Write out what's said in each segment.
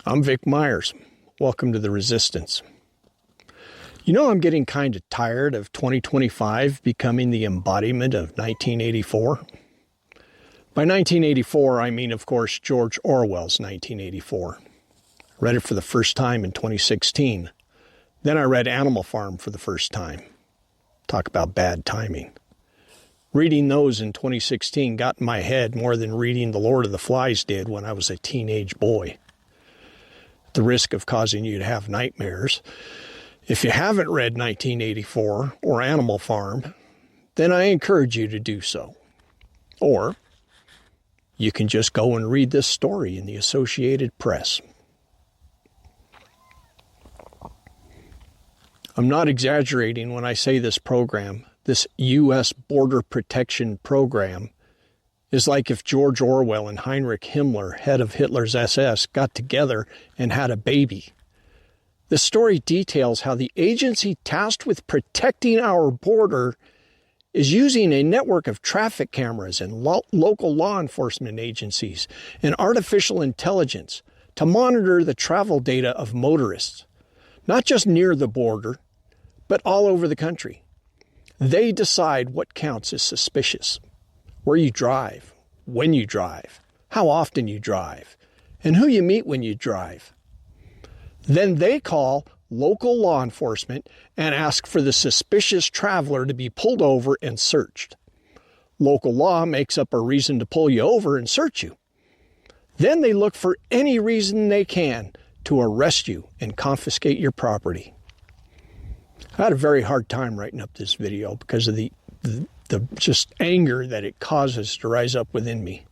I'm Vic Myers. Welcome to the Resistance. You know, I'm getting kind of tired of 2025 becoming the embodiment of 1984. By 1984, I mean, of course, George Orwell's 1984. I read it for the first time in 2016. Then I read Animal Farm for the first time. Talk about bad timing. Reading those in 2016 got in my head more than reading The Lord of the Flies did when I was a teenage boy. The risk of causing you to have nightmares. If you haven't read 1984 or Animal Farm, then I encourage you to do so. Or you can just go and read this story in the Associated Press. I'm not exaggerating when I say this program, this U.S. Border Protection Program, is like if George Orwell and Heinrich Himmler, head of Hitler's SS, got together and had a baby. The story details how the agency tasked with protecting our border is using a network of traffic cameras and local law enforcement agencies and artificial intelligence to monitor the travel data of motorists, not just near the border, but all over the country. They decide what counts as suspicious. Where you drive, when you drive, how often you drive, and who you meet when you drive. Then they call local law enforcement and ask for the suspicious traveler to be pulled over and searched. Local law makes up a reason to pull you over and search you. Then they look for any reason they can to arrest you and confiscate your property. I had a very hard time writing up this video because of the just anger that it causes to rise up within me.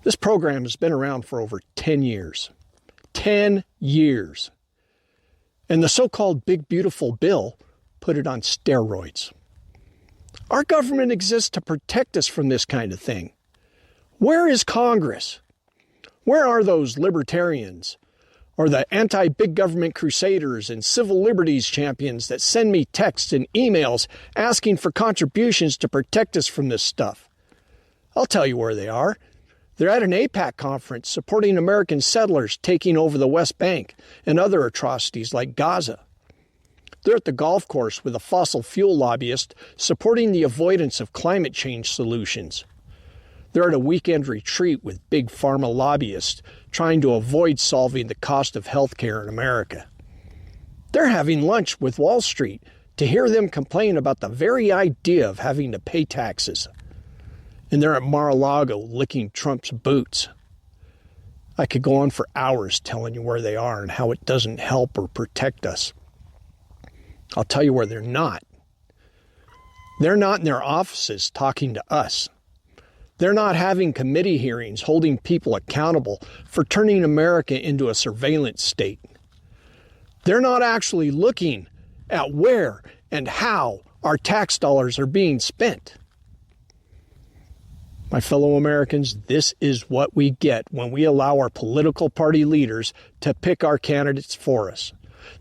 This program has been around for over 10 years. 10 years. And the so-called Big Beautiful Bill put it on steroids. Our government exists to protect us from this kind of thing. Where is Congress? Where are those libertarians? Or the anti-big government crusaders and civil liberties champions that send me texts and emails asking for contributions to protect us from this stuff? I'll tell you where they are. They're at an AIPAC conference supporting American settlers taking over the West Bank and other atrocities like Gaza. They're at the golf course with a fossil fuel lobbyist supporting the avoidance of climate change solutions. They're at a weekend retreat with big pharma lobbyists trying to avoid solving the cost of health care in America. They're having lunch with Wall Street to hear them complain about the very idea of having to pay taxes. And they're at Mar-a-Lago licking Trump's boots. I could go on for hours telling you where they are and how it doesn't help or protect us. I'll tell you where they're not. They're not in their offices talking to us. They're not having committee hearings holding people accountable for turning America into a surveillance state. They're not actually looking at where and how our tax dollars are being spent. My fellow Americans, this is what we get when we allow our political party leaders to pick our candidates for us.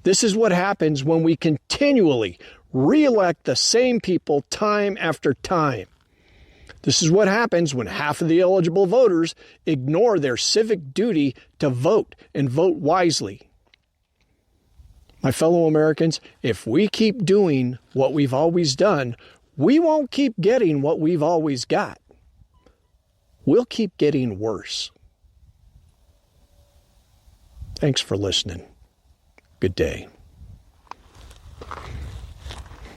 This is what happens when we continually re-elect the same people time after time. This is what happens when half of the eligible voters ignore their civic duty to vote and vote wisely. My fellow Americans, if we keep doing what we've always done, we won't keep getting what we've always got. We'll keep getting worse. Thanks for listening. Good day.